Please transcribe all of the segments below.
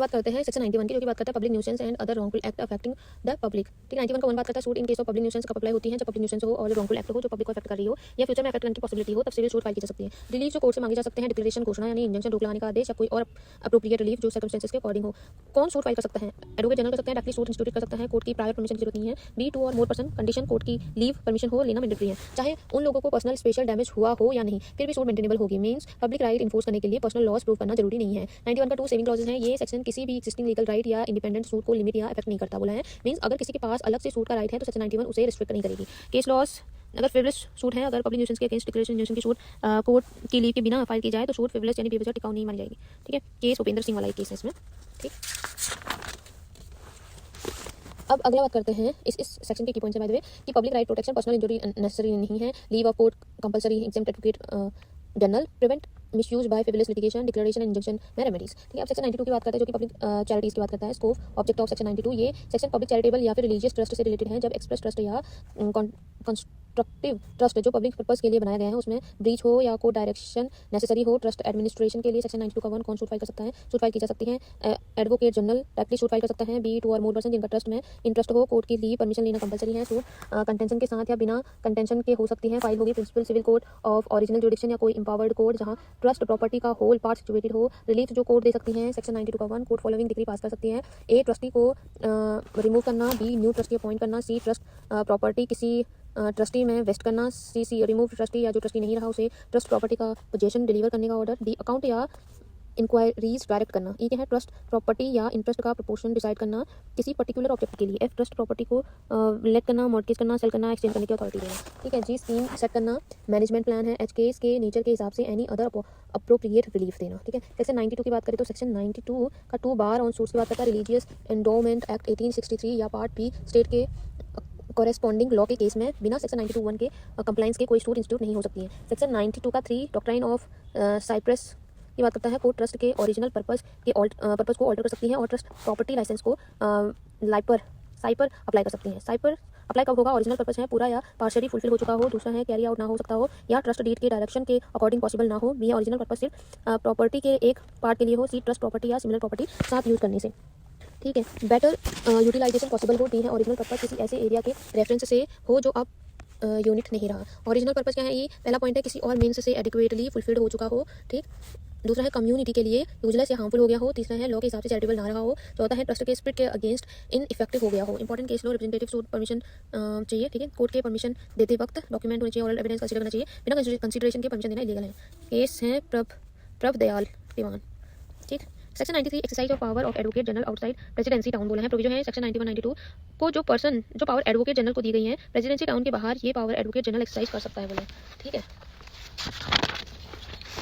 बात करते हैं सेक्शन 91 की, जो कि बात करता है public nuisance and other wrongful act affecting the public. ठीक है, 91 का 1 बात करता है suit in case of public nuisance कब अप्लाई होती है, जब पब्लिक न्यूसेंस हो और रॉन्गफुल एक्ट हो जो पब्लिक को अफेक्ट कर रही हो या फ्यूचर में अफेक्ट करने की पॉसिबिलिटी हो, तब सिविल सूट फाइल की जा सकती है। रिलीफ जो कोर्ट से मांगे जा सकते हैं, डिक्लेरेशन घोषणा यानी इंजंक्शन रोक लगाने का आदेश या कोई और अप्रोप्रिएट रिलीफ जो सर्कमस्टेंसेस के अकॉर्डिंग हो। कौन सूट फाइल कर सकता है? एडवोकेट जनरल कर सकते हैं, डायरेक्टली सूट इंस्टीट्यूट कर सकता है, कोर्ट की प्रायर परमिशन की जरूरत नहीं है। बी 2 और मोर पर्सन कंडीशन कोर्ट की लीव परमिशन हो लेना मैंडेटरी है, चाहे उन लोगों को पर्सनल स्पेशल डैमेज हुआ हो या नहीं, फिर भी सूट मेंटेनेबल होगी। मींस पब्लिक राइट इन्फोर्स करने के लिए पर्सनल लॉस प्रूव करना जरूरी नहीं है। 91 का 2 सेविंग क्लॉजेस हैं, ये सेक्शन किसी भी एक्जिस्टिंग लीगल राइट या इंडिपेंडेंट सूट को लिमिट या अफेक्ट नहीं करता बोला है। मींस अगर किसी के पास अलग से सूट का राइट है तो सेक्शन 91 उसे रिस्ट्रिक्ट नहीं करेगी। केस लॉस अगर फ्रिवलेस सूट है, अगर पब्लिक न्यूसेंस के अगेंस्ट डिक्लेरेशन इंजंक्शन की सूट कोर्ट की लीव के बिना फाइल की जाए तो सूट फ्रिवलेस यानी बेवजह टिकाऊ नहीं मानी जाएगी। ठीक है, केस उपेंद्र सिंह वाला एक केस है इसमें। ठीक, अब अगला बात करते हैं इस सेक्शन के की पॉइंट्स है बाय द वे कि public right protection, personal injury necessary नहीं है, leave of court compulsory, exempt advocate general, prevent misuse by frivolous litigation, declaration and injunction में रेमेडीज। ठीक है, अब सेक्शन 92 की बात करते हैं जो कि पब्लिक चैरिटीज की बात करता है। स्कोप ऑब्जेक्ट ऑफ सेक्शन 92, ये सेक्शन पब्लिक चैरिटेबल या फिर रिलीजियस ट्रस्ट से रिलेटेड है। जब एक्सप्रेस ट्रस्ट या कंस्ट्रक्टिव ट्रस्ट जो पब्लिक पर्पस के लिए बनाया गया है उसमें ब्रीच हो या कोर्ट डायरेक्शन नेसेसरी हो ट्रस्ट एडमिनिस्ट्रेशन के लिए सेक्शन 92 का 1 कौन सूट फाइल कर सकता है? सूट फाइल की जा सकती है advocate general, directly suit file कर सकता है। बी 2 और मोर पर्सन जिनका ट्रस्ट में इंटरेस्ट हो, कोर्ट की लीव परमिशन लेना कंपलसरी है। सूट कंटेंशन के साथ या बिना कंटेंशन के हो सकती है। फाइल होगी principal civil court of original jurisdiction या कोई इंपावर्ड कोर्ट जहां ट्रस्ट प्रॉपर्टी का होल पार्ट सिचुएटेड हो। रिलीफ जो कोर्ट दे सकती है सेक्शन 92 का 1 कोर्ट फॉलोइंग डिग्री पास कर सकती है। ए ट्रस्टी को रिमूव करना, बी न्यू ट्रस्टी अपॉइंट करना, सी ट्रस्ट प्रॉपर्टी किसी ट्रस्टी में वेस्ट करना, सी रिमूव ट्रस्टी या जो ट्रस्टी नहीं रहा उसे ट्रस्ट प्रॉपर्टी का पोजेशन डिलीवर करने का ऑर्डर, डी अकाउंट या इंक्वायरीज डायरेक्ट करना, ई क्या है ट्रस्ट प्रॉपर्टी या इंटरेस्ट का प्रोपोर्शन डिसाइड करना किसी पर्टिकुलर ऑब्जेक्ट के लिए, एफ ट्रस्ट प्रॉपर्टी को लेट करना, मॉर्गेज करना, सेल करना, एक्सचेंज करने की अथॉरिटी देना। ठीक है जी, स्कीम सेट करना, मैनेजमेंट प्लान है, एच केस के नेचर के हिसाब से एनी अदर अप्रोप्रिएट रिलीफ देना। ठीक है, सेक्शन 92 की बात करें तो सेक्शन 92 का 2 बार ऑन सूट्स की बात करता है। रिलीजियस एंडोमेंट एक्ट 1863 या पार्ट बी स्टेट के कॉरेस्पॉन्डिंग लॉ के केस में बिना सेक्शन 92(1) के कंप्लाइंस के कोई सूट इंस्टीट्यूट नहीं हो सकती है। सेक्शन 92 का 3 डॉक्ट्राइन ऑफ साइप्रस की बात करता है। कोर्ट ट्रस्ट के ओरिजिनल पर्पस को ऑल्टर कर सकती है और ट्रस्ट प्रॉपर्टी लाइसेंस को साइपर अप्लाई कर सकती है। साइपर अप्लाई कब होगा? ओरिजिनल पर्पस है पूरा या पार्शियली फुलफिल हो चुका हो, दूसरा है कैरी आउट ना हो सकता हो या ट्रस्ट डीड के डायरेक्शन के अकॉर्डिंग पॉसिबल ना हो, बी ओरिजिनल पर्पस सिर्फ प्रॉपर्टी के एक पार्ट के लिए हो, सी ट्रस्ट प्रॉपर्टी या सिमिलर प्रॉपर्टी साथ यूज करने से। ठीक है, बेटर यूटिलाइजेशन पॉसिबल हो, डी है ओरिजिनल पर्पस किसी ऐसे एरिया के रेफरेंस से हो जो अब यूनिट नहीं रहा। ओरिजिनल पर्पस क्या है? ये पहला पॉइंट है किसी और मीन्स से एडिक्वेटली फुलफिल्ड हो चुका हो। ठीक, दूसरा है कम्युनिटी के लिए यूजलेस या हार्मफुल हो गया हो, तीसरा है लॉ के हिसाब से चैरिटेबल ना रहा हो, चौथा है ट्रस्ट के स्पिरिट के अगेंस्ट इन इफेक्टिव हो गया हो। इंपॉर्टेंट केस लो रिप्रेजेंटेटिव सूट परमिशन चाहिए। ठीक है, कोर्ट के परमिशन देते वक्त डॉक्यूमेंट होने चाहिए, ऑरल एविडेंस कंसीडर करना चाहिए, बिना कंसीडरेशन के परमिशन देना इलीगल है। केस है प्रभ दयाल दीवान। ठीक, section 93 exercise of power of advocate general outside presidency town बोला है। प्रोविजन है सेक्शन 91 92 को जो पावर एडवोकेट जनरल को दी गई है प्रेसिडेंसी टाउन के बाहर ये पावर एडवोकेट जनरल एक्सरसाइज कर सकता है बोला। ठीक है,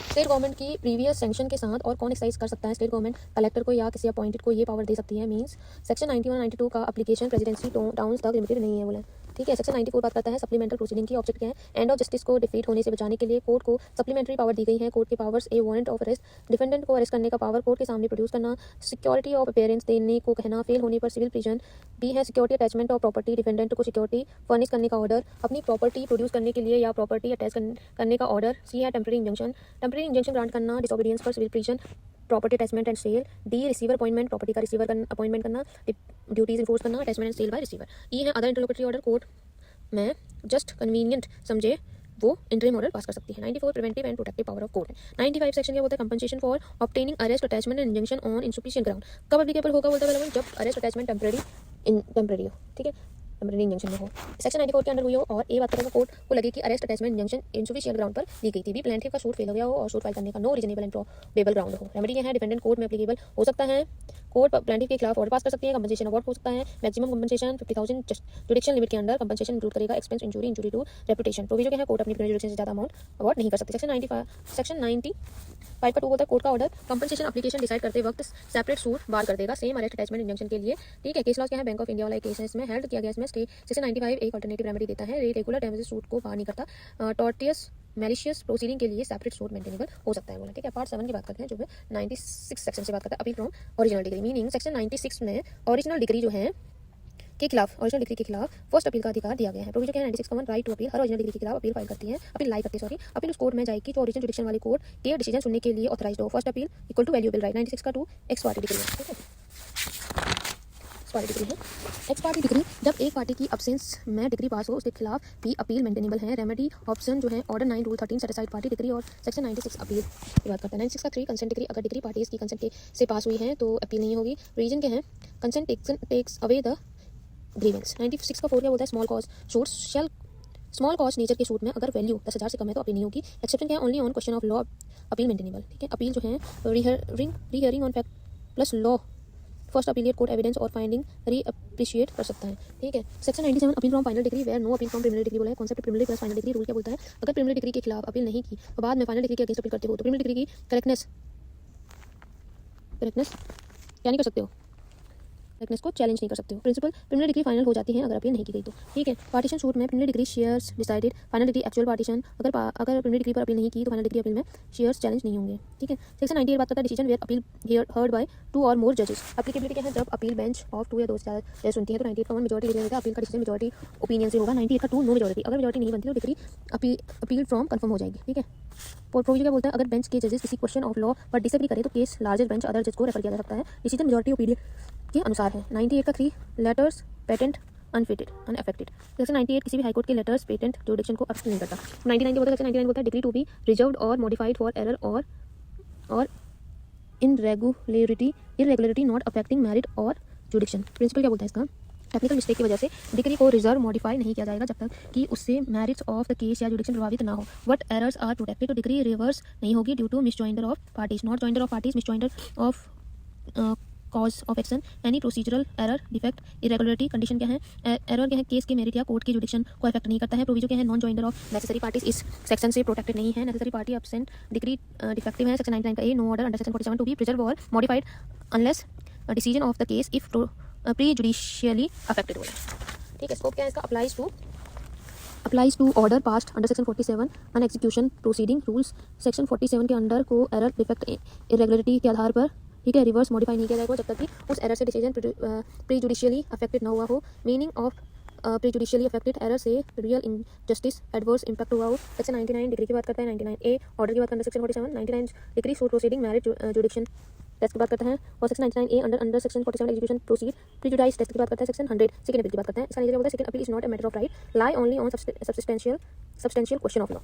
स्टेट गवर्नमेंट की प्रीवियस सैंक्शन के साथ और कौन एक्सरसाइज कर सकता है? स्टेट गवर्नमेंट कलेक्टर को या किसी अपॉइंटेड को ये पावर दे सकती है। मींस सेक्शन 91 92 का एप्लीकेशन प्रेसिडेंसी टाउन्स तक लिमिटेड नहीं है बोला। ठीक है, सेक्शन 94 बात करता है सप्लीमेंट्री प्रोसीडिंग की। ऑब्जेक्ट क्या है? एंड ऑफ जस्टिस को डिफीट होने से बचाने के लिए कोर्ट को सप्लीमेंट्री पावर दी गई है। कोर्ट के powers A warrant of arrest, defendant को अरेस्ट करने का पावर, कोर्ट के सामने प्रोड्यूस करना, सिक्योरिटी ऑफ अपेयरेंस देने को कहना, फेल होने पर सिविल प्रिजन, बी है security attachment of property, defendant को सिक्योरिटी फर्निश करने का ऑर्डर, अपनी प्रॉपर्टी प्रोड्यूस करने के लिए या प्रॉपर्टी अटैच करने का ऑर्डर, सी है टेम्पररी इंजंक्शन ग्रांट करना, डिसोबीडियंस पर civil prison, property attachment and sale, D receiver appointment, property का रिसीवर अपॉइंटमेंट करना, ड्यूटीज इन्फोर्स करना, attachment and sale by receiver, E है अदर इंटरलोकेटरी ऑर्डर, कोर्ट में जस्ट कन्वीनियंट समझे वो इंटरिम ऑर्डर पास कर सकती है। 94 preventive and protective power of court है। 95 सेक्शन क्या बोलता है? Compensation for obtaining arrest attachment and injunction on insufficient ground. कब एप्लीकेबल होगा बोलता है? जब अरेस्ट अटैचमेंट टेम्पररी हो। ठीक है, टेम्पररी इंजंक्शन में हो, सेक्शन 94 के अंडर हुई हो। और ए बात करेगा कोर्ट को लगे कि arrest attachment injunction insufficient ground पर दी गई थी, बी प्लेंटिफ का सूट फेल हो गया हो और सूट फाइल करने का no reasonable and probable ground हो। रेमेडी क्या है? डिफेंडेंट कोर्ट में एप्लीकेबल हो सकता है, कोर्ट प्लेंटिफ के खिलाफ ऑर्डर पास कर सकती है, कंपनसेशन अवार्ड हो सकता है, मैक्सिमम कंपनसेशन 50,000 जुडिक्शन लिमिट के अंदर कंपनसेशन इंक्लूड करेगा expense, injury to reputation. Provision क्या है? कोर्ट अपनी जुडिक्शन से ज्यादा अमाउंट अवार्ड नहीं कर सकती। सेक्शन 95 का 2 होता है कोर्ट का ऑर्डर कंपनसेशन एप्लीकेशन डिसाइड करते वक्त सेपरेट सूट बार कर देगा सेम अरेस्ट अटैचमेंट इंजंक्शन के लिए। ठीक है, केस लॉस क्या है? बैंक ऑफ इंडिया वाला केस है, इसमें हेल्ड किया गया, इसमें सेक्शन 95 एक अल्टरनेटिव रेमेडी देता है, रेगुलर डैमेजेस सूट को बाहर नहीं करता, टॉर्टियस मैलिशियस प्रोसीडिंग के लिए सेपरेट सूट मेंटेनेबल हो सकता है बोला। ठीक है, पार्ट 7 की बात करते हैं जो है 96 सेक्शन से बात करता है appeal from original degree. Meaning section 96 में ओरिजिनल डिग्री जो है के खिलाफ फर्स्ट अपील का अधिकार दिया गया है। प्रोविजन क्या है? 96 का 1 राइट टू अपील, हर ओरिजिनल डिग्री के खिलाफ अपील फाइल करती है, अपील उस कोर्ट में जाएगी जो ओरिजिनल जुडिक्शन वाली कोर्ट के डिसीजन सुनने के लिए ऑथराइज्ड हो। First appeal equal to valuable right. 96 का 2 एक्स पार्टी डिग्री है। ठीक है। एक्स पार्टी डिग्री है। एक्स पार्टी डिग्री, जब एक पार्टी की अब्सेंस में डिग्री पास हो उसके खिलाफ भी अपील मेंटेनेबल है। रेमेडी ऑप्शन जो है order 9 rule 13 set aside parte decree और सेक्शन 96 अपील की बात करता है। 96 का 3 कंसेंट डिग्री, अगर डिग्री पार्टीज की कंसेंट से पास हुई है तो अपील नहीं होगी। रीजन क्या है, consent takes away the grievance. 96 का 4 क्या बोलता है, small cause suits shall small cause nature के सूट में अगर वैल्यू 10,000 से कम है तो अपील नहीं होगी। एक्सेप्शन क्या है, only on question of law appeal maintainable. ठीक है, अपील जो है rehearing on fact plus law first appellate court evidence और फाइंडिंग री अप्रिशिएट कर सकता है। ठीक है, section 97 appeal from final decree where no appeal from preliminary decree बोला है। Concept preliminary plus final decree rule क्या बोलता है, अगर प्रीलिमिनरी डिग्री के खिलाफ अपील नहीं की और बाद में फाइनल डिग्री के अगेंस्ट अपील करते हो तो प्रीलिमिनरी डिग्री की करेक्टनेस क्या नहीं कर सकते हो, करेक्टनेस को चैलेंज नहीं कर सकते हो। प्रिंसिपल, प्रीलिमिनरी डिग्री फाइनल हो जाती है अगर अपील नहीं की गई तो। ठीक है, पार्टीशन सूट में preliminary decree shares decided, final decree actual partition, अगर प्रीलिमिनरी डिग्री पर अपील नहीं की तो फाइनल डिग्री अपील में शेयर्स चैलेंज नहीं होंगे। ठीक है, सेक्शन 98 बात करता है decision where appeal heard by 2 और मोर जजेस। एप्लीकेबिलिटी क्या है, जब अपील बेंच ऑफ 2 या 2 से ज़्यादा जज सुनती है तो 98 का 1 मेजॉरिटी डिग्री अपील का डिसीजन मेजॉरिटी ओपिनियन से होगा। 98 का 2 नो मेजॉरिटी, अगर मेजॉरिटी नहीं बनती तो डिग्री अपील फ्रॉम कंफर्म हो जाएगी। ठीक है, प्रोविजन क्या बोलता है, अगर बेंच के जजेस किसी क्वेश्चन ऑफ लॉ पर डिसएग्री करे तो केस लार्जेस्ट बेंच अदर जज को रेफर किया जा सकता है। डिसीजन मेजॉरिटी ओपिनियन के अनुसार है। 98 का 3 लेटर्स पेटेंट अनअफेक्टेड। सेक्शन 98 किसी भी हाईकोर्ट के लेटर्स पेटेंट जुरिडिक्शन को अफेक्ट नहीं करता। 99 के बोलता है, सेक्शन 99 बोलता है डिग्री टू बी रिजर्व्ड और मॉडिफाइड फॉर एरर और इरेगुलरिटी नॉट अफेक्टिंग मेरिट और जुरिडिक्शन। प्रिंसिपल क्या बोलता है इसका, टेक्निकल मिस्टेक की वजह से डिग्री को रिजर्व मॉडिफाई नहीं किया जाएगा जब तक कि उससे मेरिट्स ऑफ द केस या जुडिक्शन प्रभावित ना हो। वट एरर्स आर प्रोटेक्टेड, तो डिग्री रिवर्स नहीं होगी due to misjoinder of parties, not joinder of parties, misjoinder of cause of action, any procedural error, defect, irregularity. Condition क्या है, एरर क्या है, केस के मेरिट या कोर्ट की जुडिक्शन को अफेक्ट नहीं करता है। प्रोविजन क्या है, non joinder of necessary parties इस सेक्शन से प्रोटेक्टेड नहीं है। Necessary party absent decree defective है। सेक्शन 99 का A, no order under section 47 to be preserve और modified unless decision of the case if prejudicially affected हो। ठीक है, स्कोप क्या है इसका, applies to order passed under section 47 on execution proceeding rules. Section 47 के under को error, defect, irregularity के आधार पर, ठीक है, रिवर्स मॉडिफाई नहीं किया जाएगा जब तक कि उस एरर से डिसीजन प्री जुडिशियली अफेक्टेड ना हुआ हो। Meaning of pre judicially affected, error से रियल इनजस्टिस एडवर्स इंपैक्ट हुआ हो। सेक्शन 99 डिग्री की बात करता है। 99 ए ऑर्डर की बात करता है। Section 47 99 decree suit proceeding merits jurisdiction test की बात करता है। और section 99 A under section 47 execution proceed prejudice test की बात करता है। सेक्शन 100 सेकंड अपील की बात करता है। इसका नीचे बोलता है, second appeal is not a matter of right, lie only on substantial question of law.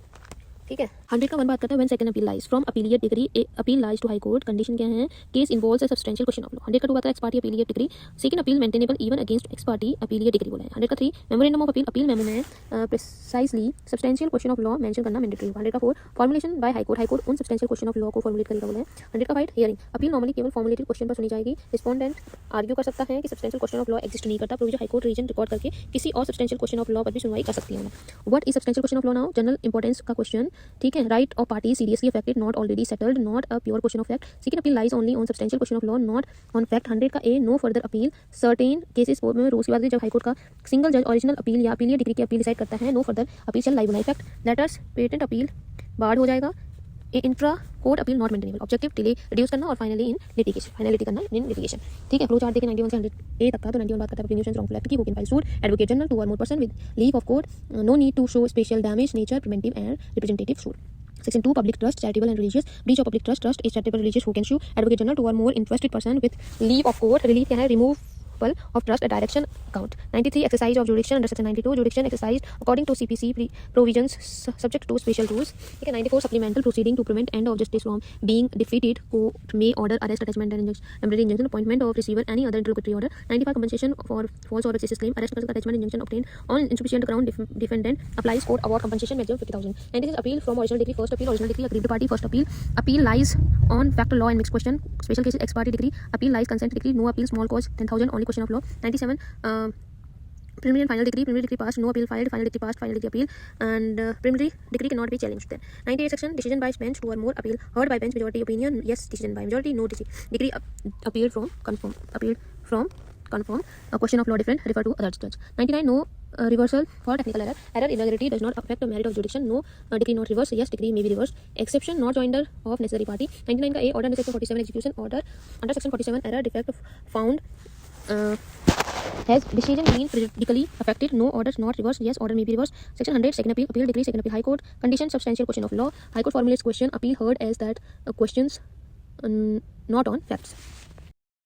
ठीक है, 100 का 1 बात करता है, when second appeal lies from appellate decree appeal lies to high court. Condition क्या है, case involves a substantial question of law. 100 का 2 बात है, ex parte appellate decree second appeal maintainable even against ex parte appellate decree बोला है। 100 का 3 memorandum of appeal memo में precisely substantial question of law mention करना मैंडेटरी। 100 का 4 formulation by high court उन सब्सटेंशियल क्वेश्चन ऑफ लॉ को formulate करेगा बोला है। 100 का 5 हियरिंग, अपील नॉर्मली केवल फॉर्मुलेटेड क्वेश्चन पर सुनी जाएगी। रिस्पोंडेंट आर्ग्यू कर सकता है कि substantial question of law exist नहीं करता। Provision high court reason record करके किसी और सब्सटेंशियल क्वेश्चन ऑफ लॉ पर भी सुनवाई कर सकती है। What is substantial question of law now, general importance का क्वेश्चन। ठीक है, right of party seriously affected, not already settled, not a pure question of fact. Second appeal lies only on substantial question of law, not on fact. 100 का A, no further appeal. Certain cases में रोज की बात है जब high court का single जज original appeal या appellate decree की अपील डिसाइड करता है, no further appeal shall lie बनाई। Fact letters patent appeal barred हो जाएगा। Intra court appeal not maintainable, objective delay reduce करना और फाइनली इन लिटिगेशन, फाइनलिटी करना इन लिटिगेशन। ठीक है, फ्लो चार्ट देखिए 91 से 100 ए तक का। तो 91 बात करता है प्रीन्यूशंस रॉन्गफुल एक्ट की, who can file suit, advocate general, 2 और more person with leave of court, no need to show special damage nature, preventive and representative suit. Section 2 public trust, charitable and religious, breach of public trust is charitable religious, who can sue, advocate general, 2 or more interested person with leave of court, relief क्या है, removal of trust, a direction account। 93 exercise of jurisdiction under section 92, jurisdiction exercised according to CPC provisions subject to special rules। ठीक है, 94 supplemental proceeding to prevent end of justice from being defeated, court may order arrest, attachment and temporary injunction, appointment of receiver, any other interlocutory order। 95 compensation for false or vexatious claim, arrest, attachment, injunction obtained on insufficient ground, defendant applies, court award compensation maximum 50,000। 96 appeal from original degree, first appeal original degree aggrieved party, first appeal lies on fact law and mixed question, special cases ex parte degree, appeal lies consent degree, no appeal small cause 10,000 only question of law। 97 preliminary and final degree passed, no appeal filed, final degree passed, final degree appeal, and preliminary degree cannot be challenged there। 98 section decision by bench, 2 or more appeal heard by bench, majority opinion yes, decision by majority no, degree appealed from confirm, a question of law different, refer to other judge। 99 no reversal for technical error, irregularity does not affect the merit of jurisdiction, no degree not reversed, yes degree may be reversed। exception not joinder of necessary party। 99 का A order under section 47 execution order under section 47 error defect found has decision been prejudicially affected, no orders not reversed, yes order may be reversed। section 100 second appeal degree, second appeal high court, condition substantial question of law, high court formulates question, appeal heard as that questions not on facts।